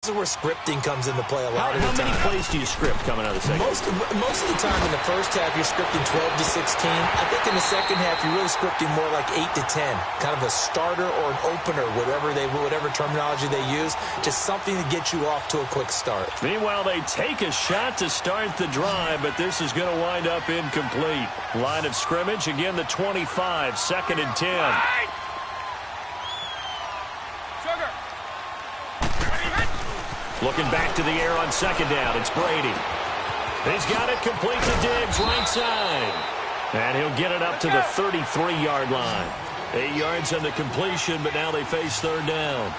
This is where scripting comes into play a lot of the time. How many plays do you script coming out of the second? Most of the time in the first half, you're scripting 12 to 16. I think in the second half, you're really scripting more like 8 to 10. Kind of a starter or an opener, whatever terminology they use. Just something to get you off to a quick start. Meanwhile, they take a shot to start the drive, but this is going to wind up incomplete. Line of scrimmage, again the 25, 2nd and 10. Looking back to the air on 2nd down. It's Brady. He's got it complete to Diggs, right side. And he'll get it up to the 33-yard line. 8 yards on the completion, but now they face 3rd down.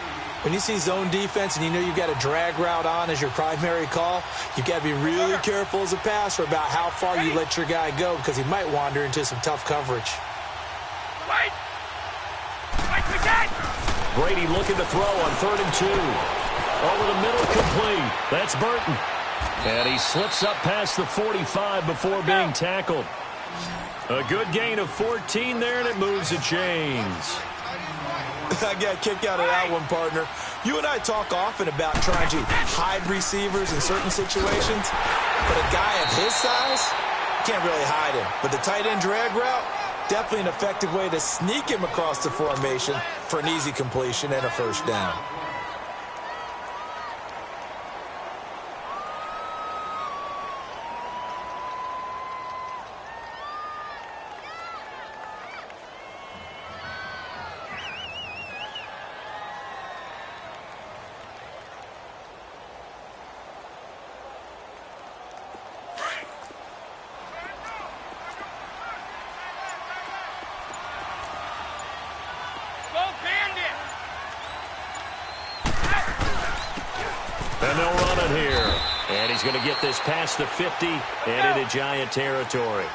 When you see zone defense and you know you've got a drag route on as your primary call, you've got to be really careful as a passer about how far you let your guy go because he might wander into some tough coverage. Brady looking to throw on 3rd and 2. Over the middle, complete. That's Burton. And he slips up past the 45 before being tackled. A good gain of 14 there, and it moves the chains. I got a kick out of that one, partner. You and I talk often about trying to hide receivers in certain situations, but a guy of his size, you can't really hide him. But the tight end drag route, definitely an effective way to sneak him across the formation for an easy completion and a 1st down. And they'll run it here. And he's going to get this past the 50 and into Giant territory.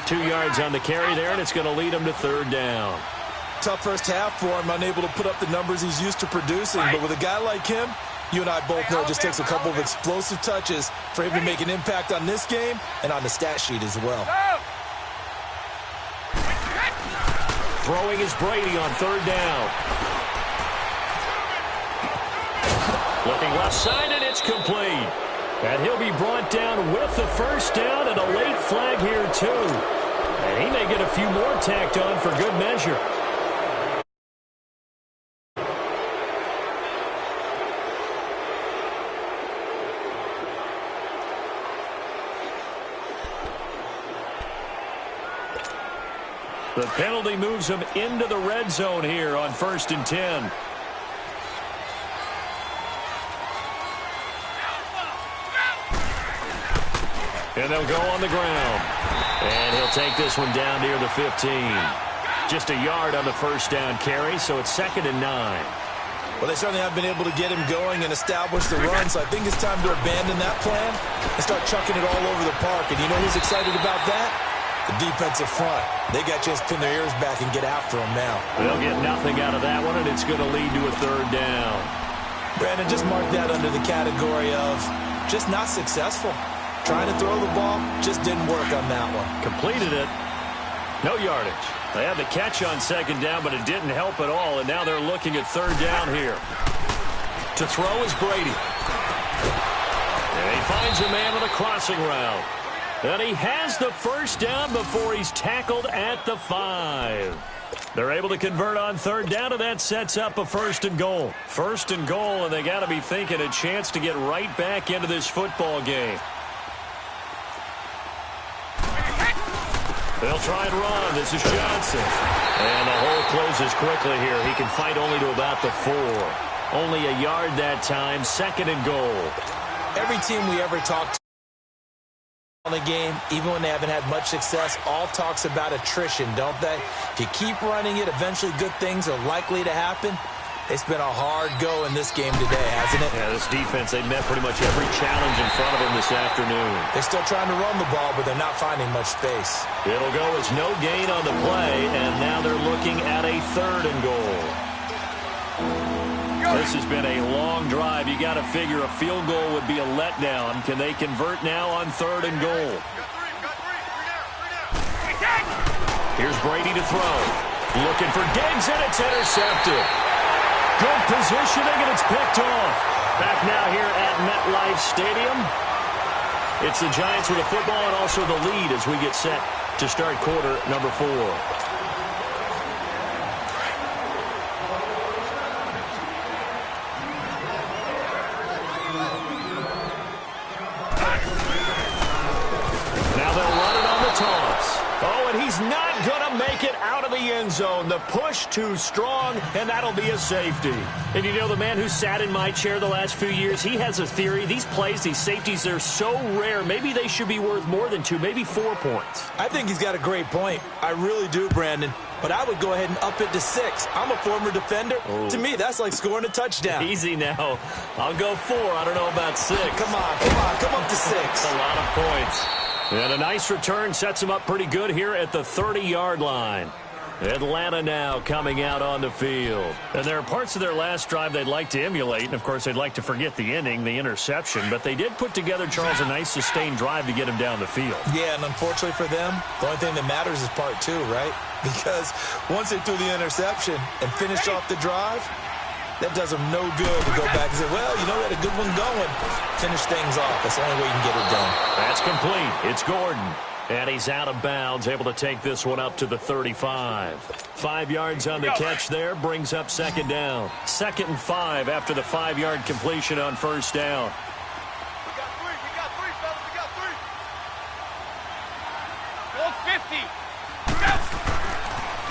2 yards on the carry there, and it's going to lead him to 3rd down. Tough first half for him, unable to put up the numbers he's used to producing. But with a guy like him, you and I both know it just takes a couple of explosive touches for him to make an impact on this game and on the stat sheet as well. Throwing is Brady on 3rd down. Looking left side, and it's complete. And he'll be brought down with the 1st down and a late flag here, too. And he may get a few more tacked on for good measure. The penalty moves him into the red zone here on 1st and 10. And they'll go on the ground. And he'll take this one down near the 15. Just a yard on the 1st down carry, so it's 2nd and 9. Well, they certainly have been able to get him going and establish the run, so I think it's time to abandon that plan and start chucking it all over the park. And you know who's excited about that? The defensive front. They got to just pin their ears back and get after him now. They'll get nothing out of that one, and it's going to lead to a 3rd down. Brandon, just mark that under the category of just not successful. Trying to throw the ball, just didn't work on that one. Completed it. No yardage. They had the catch on 2nd down, but it didn't help at all, and now they're looking at 3rd down here. To throw is Brady. And he finds a man with a crossing route. And he has the 1st down before he's tackled at the 5. They're able to convert on 3rd down, and that sets up a 1st and goal. 1st and goal, and they got to be thinking a chance to get right back into this football game. They'll try and run. This is Johnson. And the hole closes quickly here. He can fight only to about the 4. Only a yard that time. 2nd and goal. Every team we ever talked to in the game, even when they haven't had much success, all talks about attrition, don't they? If you keep running it, eventually good things are likely to happen. It's been a hard go in this game today, hasn't it? Yeah, this defense, they met pretty much every challenge in front of them this afternoon. They're still trying to run the ball, but they're not finding much space. It'll go as no gain on the play, and now they're looking at a 3rd and goal. This has been a long drive. You got to figure a field goal would be a letdown. Can they convert now on 3rd and goal? Here's Brady to throw. Looking for Diggs, and it's intercepted. Good positioning, and it's picked off. Back now here at MetLife Stadium. It's the Giants with the football and also the lead as we get set to start quarter number 4. Now they'll run it on the toss. Oh, and he's not going to make it out of the end zone. The push too strong, and that'll be a safety. And you know, the man who sat in my chair the last few years, he has a theory. These plays, these safeties, they're so rare. Maybe they should be worth more than 2, maybe 4 points. I think he's got a great point. I really do, Brandon. But I would go ahead and up it to 6. I'm a former defender. Oh. To me, that's like scoring a touchdown. Easy now. I'll go 4. I don't know about 6. Come up to 6. That's a lot of points. And a nice return sets him up pretty good here at the 30-yard line. Atlanta now coming out on the field. And there are parts of their last drive they'd like to emulate. And, of course, they'd like to forget the inning, the interception. But they did put together, Charles, a nice sustained drive to get him down the field. Yeah, and unfortunately for them, the only thing that matters is part 2, right? Because once they threw the interception and finished off the drive, that does them no good to go back and say, well, you know, we had a good one going. Finish things off. That's the only way you can get it done. That's complete. It's Gordon. And he's out of bounds, able to take this one up to the 35. 5 yards on the catch there, brings up second down. 2nd and 5 after the 5-yard completion on first down. We got 3, fellas, we got 3. Go 50.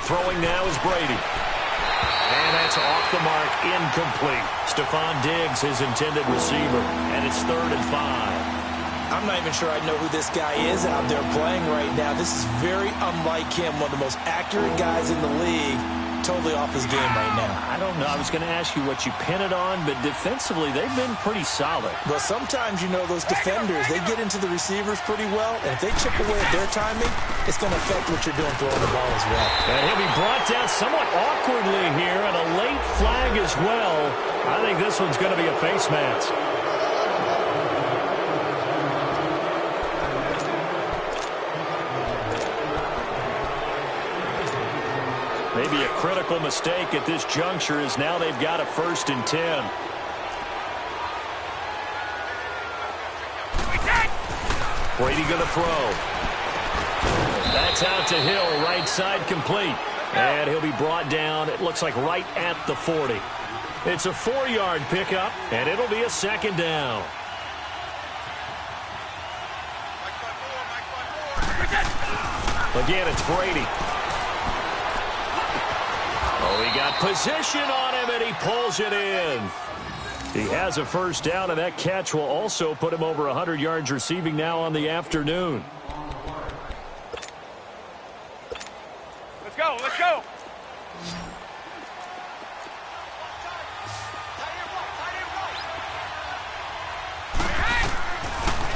Throwing now is Brady. And that's off the mark, incomplete. Stephon Diggs, his intended receiver, and it's 3rd and 5. I'm not even sure I know who this guy is out there playing right now. This is very unlike him, one of the most accurate guys in the league. Totally off his game right now. I don't know. I was going to ask you what you pin it on, but defensively, they've been pretty solid. Well, sometimes, you know, those defenders, they get into the receivers pretty well, and if they chip away at their timing, it's going to affect what you're doing throwing the ball as well. And he'll be brought down somewhat awkwardly here, and a late flag as well. I think this one's going to be a face mask. Maybe a critical mistake at this juncture is now they've got a 1st and 10. Brady going to throw. That's out to Hill, right side complete. And he'll be brought down, it looks like right at the 40. It's a 4-yard pickup, and it'll be a 2nd down. Again, it's Brady. Oh, he got position on him, and he pulls it in. He has a 1st down, and that catch will also put him over 100 yards receiving now on the afternoon. Let's go, let's go.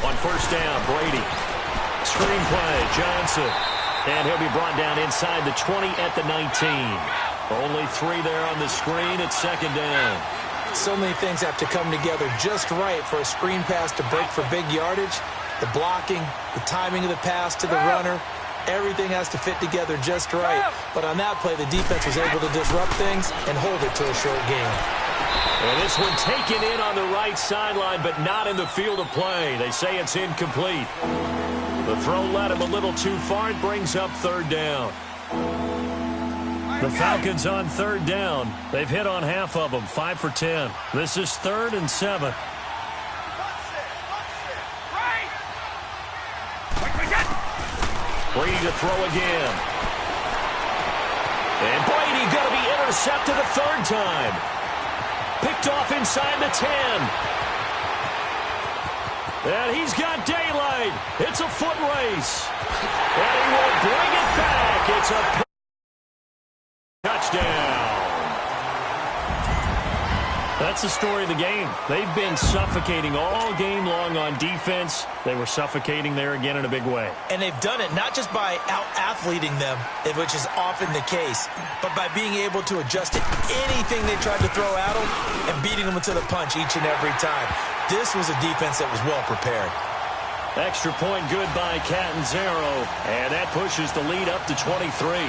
On 1st down, Brady. Screen play, Johnson. And he'll be brought down inside the 20 at the 19. Only 3 there on the screen. It's 2nd down. So many things have to come together just right for a screen pass to break for big yardage. The blocking, the timing of the pass to the runner, everything has to fit together just right. But on that play, the defense was able to disrupt things and hold it to a short game. And this one taken in on the right sideline, but not in the field of play. They say it's incomplete. The throw led him a little too far. It brings up 3rd down. The Falcons on 3rd down. They've hit on half of them, 5 for 10. This is 3rd and 7. Brady to throw again. And Brady going to be intercepted a 3rd time. Picked off inside the 10. And he's got daylight. It's a foot race. And he will bring it back. It's a touchdown. That's the story of the game. They've been suffocating all game long on defense. They were suffocating there again in a big way. And they've done it not just by out-athleting them, which is often the case, but by being able to adjust to anything they tried to throw at them and beating them to the punch each and every time. This was a defense that was well prepared. Extra point good by Catanzaro, and that pushes the lead up to 23.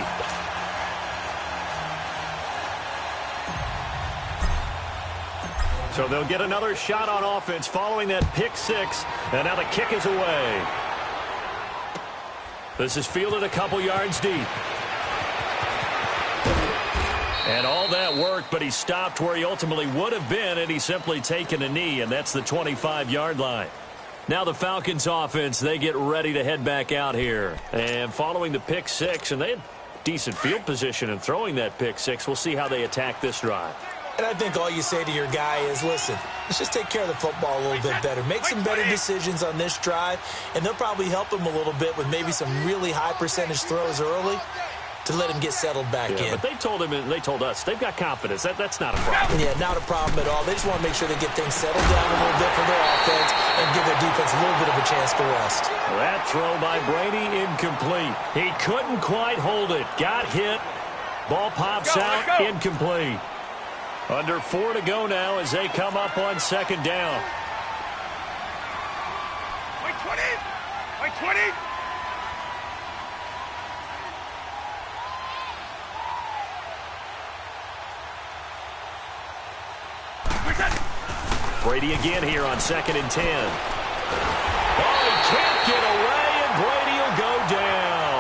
So they'll get another shot on offense following that pick six. And now the kick is away. This is fielded a couple yards deep. And all that worked, but he stopped where he ultimately would have been, and he's simply taken a knee, and that's the 25-yard line. Now the Falcons offense, they get ready to head back out here. And following the pick six, and they had decent field position in throwing that pick six, we'll see how they attack this drive. And I think all you say to your guy is, listen, let's just take care of the football a little bit better. Make some better decisions on this drive, and they'll probably help him a little bit with maybe some really high percentage throws early to let him get settled back in. But they told him, and they told us, they've got confidence. That's not a problem. Yeah, not a problem at all. They just want to make sure they get things settled down a little bit for their offense and give their defense a little bit of a chance to rest. That throw by Brady incomplete. He couldn't quite hold it. Got hit. Ball pops out, incomplete. Under 4 to go now as they come up on second down. Wait, 20! Wait, 20! Brady again here on 2nd and 10. Oh, he can't get away, and Brady will go down.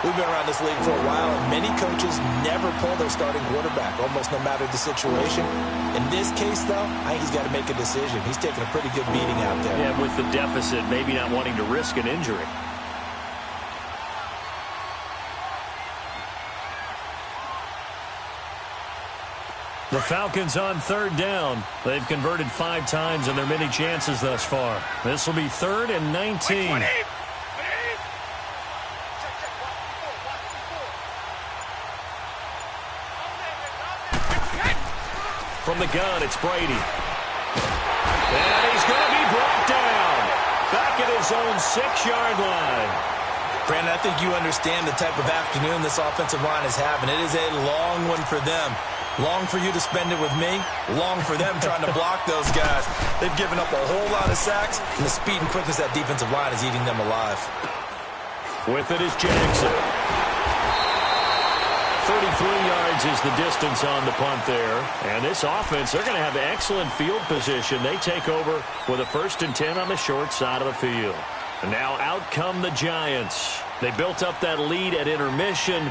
We've been around this league for a while, and many coaches never pull their starting quarterback, almost no matter the situation. In this case, though, I think he's got to make a decision. He's taking a pretty good beating out there. Yeah, with the deficit, maybe not wanting to risk an injury. The Falcons on 3rd down. They've converted 5 times in their many chances thus far. This will be 3rd and 19. From the gun, it's Brady. And he's going to be brought down. Back at his own 6-yard line. Brandon, I think you understand the type of afternoon this offensive line is having. It is a long one for them. Long for you to spend it with me. Long for them trying to block those guys. They've given up a whole lot of sacks, and the speed and quickness of that defensive line is eating them alive. With it is Jackson. 33 yards is the distance on the punt there. And this offense, they're going to have excellent field position. They take over with a 1st and 10 on the short side of the field. And now out come the Giants. They built up that lead at intermission,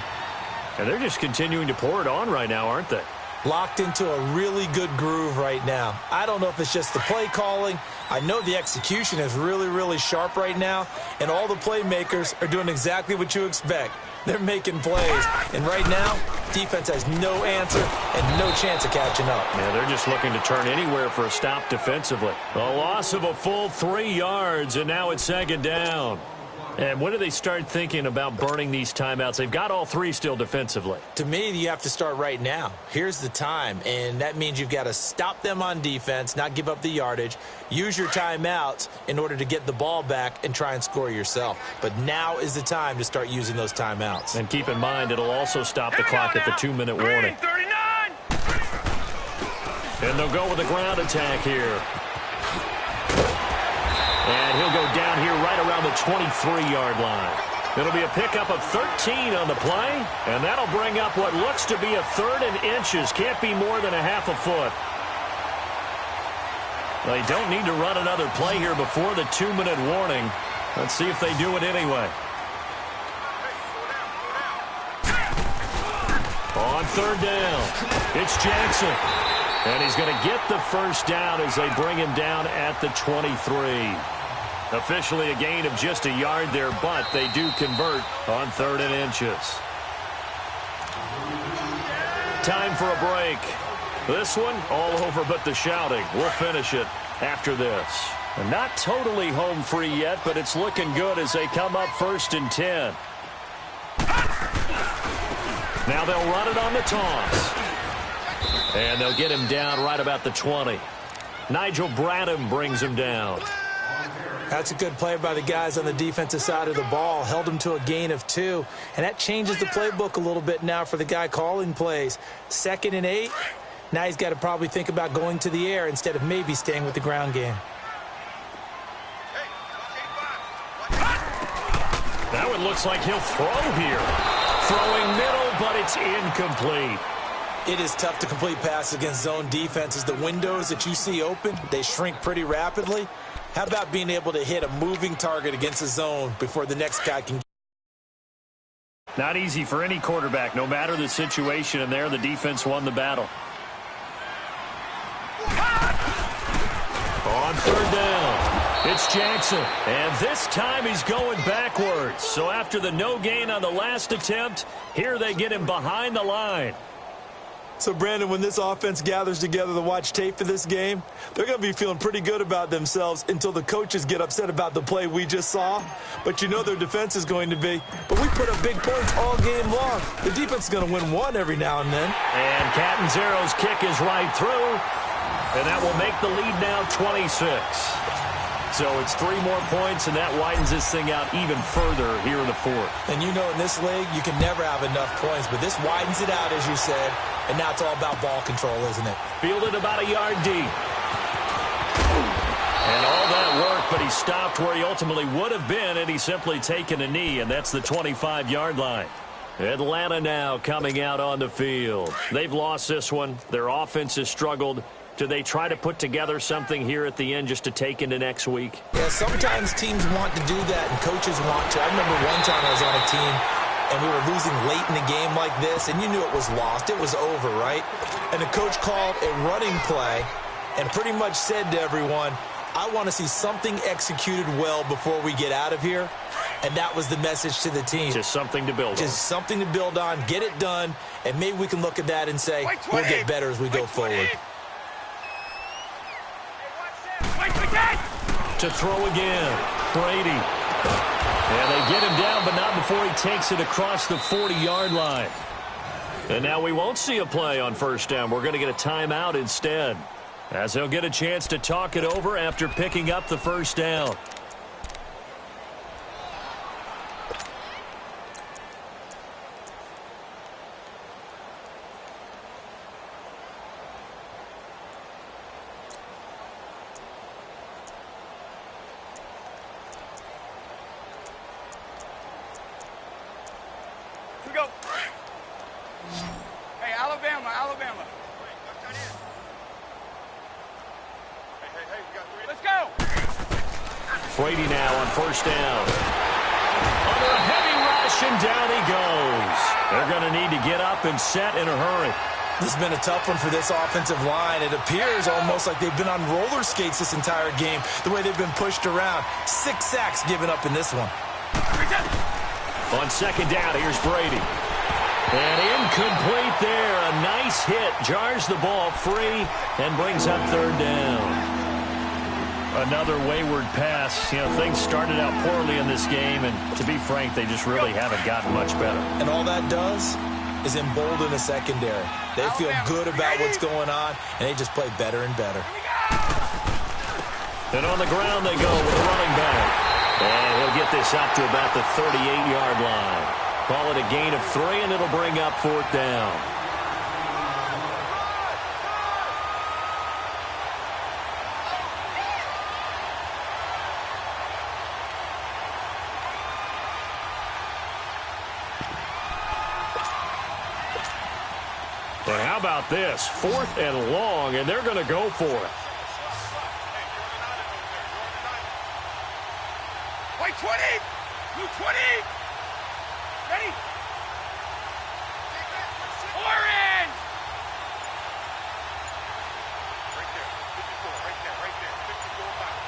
and they're just continuing to pour it on right now, aren't they? Locked into a really good groove right now. I don't know if it's just the play calling. I know the execution is really, really sharp right now, and all the playmakers are doing exactly what you expect. They're making plays, and right now, defense has no answer and no chance of catching up. Yeah, they're just looking to turn anywhere for a stop defensively. A loss of a full 3 yards, and now it's 2nd down. And when do they start thinking about burning these timeouts? They've got all 3 still defensively. To me, you have to start right now. Here's the time, and that means you've got to stop them on defense, not give up the yardage, use your timeouts in order to get the ball back and try and score yourself. But now is the time to start using those timeouts. And keep in mind, it'll also stop the clock at the 2-minute warning. 39! And they'll go with a ground attack here. And he'll go down here right around the 23-yard line. It'll be a pickup of 13 on the play, and that'll bring up what looks to be a 3rd and inches. Can't be more than a half a foot. They don't need to run another play here before the 2-minute warning. Let's see if they do it anyway. On 3rd down, it's Jackson. And he's going to get the 1st down as they bring him down at the 23. Officially a gain of just a yard there, but they do convert on 3rd and inches. Time for a break. This one all over but the shouting. We'll finish it after this. And not totally home free yet, but it's looking good as they come up 1st and 10. Now they'll run it on the toss. And they'll get him down right about the 20. Nigel Bradham brings him down. That's a good play by the guys on the defensive side of the ball. Held him to a gain of 2. And that changes the playbook a little bit now for the guy calling plays. 2nd and 8. Now he's got to probably think about going to the air instead of maybe staying with the ground game. That one looks like he'll throw here. Throwing middle, but it's incomplete. It is tough to complete passes against zone defenses. The windows that you see open, they shrink pretty rapidly. How about being able to hit a moving target against a zone before the next guy can? Not easy for any quarterback, no matter the situation, and there the defense won the battle. On third down, it's Jackson, and this time he's going backwards. So after the no gain on the last attempt, here they get him behind the line. So, Brandon, when this offense gathers together to watch tape for this game, they're going to be feeling pretty good about themselves until the coaches get upset about the play we just saw. But you know their defense is going to be. But we put up big points all game long. The defense is going to win one every now and then. And Catanzaro's kick is right through. And that will make the lead now 26. So it's 3 more points, and that widens this thing out even further here in the fourth. And you know in this league, you can never have enough points, but this widens it out, as you said, and now it's all about ball control, isn't it? Fielded about a yard deep. And all that work, but he stopped where he ultimately would have been, and he's simply taken a knee, and that's the 25-yard line. Atlanta now coming out on the field. They've lost this one. Their offense has struggled. Do they try to put together something here at the end just to take into next week? Yeah, sometimes teams want to do that and coaches want to. I remember one time I was on a team and we were losing late in the game like this, and you knew it was lost. It was over, right? And the coach called a running play and pretty much said to everyone, I want to see something executed well before we get out of here. And that was the message to the team. Just something to build on. Just something to build on, get it done, and maybe we can look at that and say, we'll get better as we go forward. To throw again, Brady. And they get him down, but not before he takes it across the 40-yard line. And now we won't see a play on first down. We're going to get a timeout instead, as they'll get a chance to talk it over after picking up the first down. Brady now on first down. Under a heavy rush, and down he goes. They're going to need to get up and set in a hurry. This has been a tough one for this offensive line. It appears almost like they've been on roller skates this entire game, the way they've been pushed around. 6 sacks given up in this one. On second down, here's Brady. And incomplete there. A nice hit. Jars the ball free and brings up third down. Another wayward pass. You know, things started out poorly in this game, and to be frank, they just really haven't gotten much better. And all that does is embolden the secondary. They feel good about what's going on, and they just play better and better. And on the ground they go with a running back. And he'll get this up to about the 38-yard line. Call it a gain of 3, and it'll bring up fourth down. And how about this? 4th and long, and they're going to go for it. White 20! Blue 20! Ready? Orange! Right there, 54, right there, 54 back.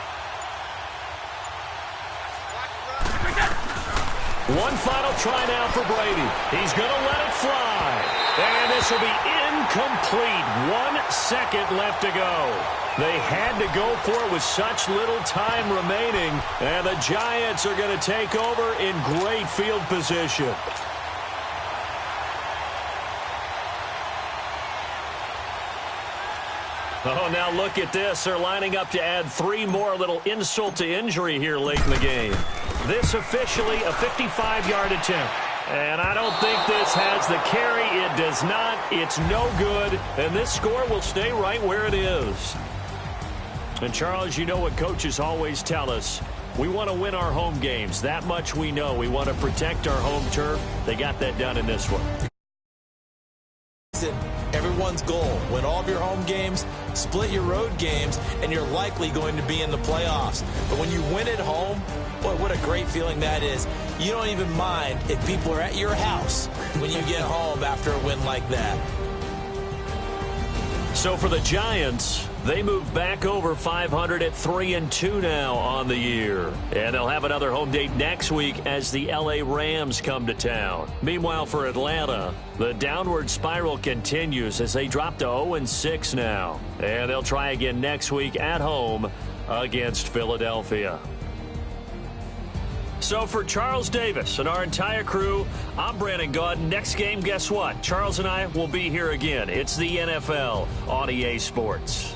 One final try now for Brady. He's going to let it fly. And this will be incomplete. 1 second left to go. They had to go for it with such little time remaining. And the Giants are going to take over in great field position. Oh, now look at this. They're lining up to add 3 more, a little insult to injury here late in the game. This officially a 55-yard attempt. And I don't think this has the carry. It does not. It's no good. And this score will stay right where it is. And, Charles, you know what coaches always tell us. We want to win our home games. That much we know. We want to protect our home turf. They got that done in this one. Everyone everyone's goal. Win all of your home games, split your road games, and you're likely going to be in the playoffs. But when you win at home, boy, what a great feeling that is. You don't even mind if people are at your house when you get home after a win like that. So for the Giants, they move back over 500 at 3-2 now on the year. And they'll have another home date next week as the LA Rams come to town. Meanwhile, for Atlanta, the downward spiral continues as they drop to 0-6 now. And they'll try again next week at home against Philadelphia. So for Charles Davis and our entire crew, I'm Brandon Gaudin. Next game, guess what? Charles and I will be here again. It's the NFL on EA Sports.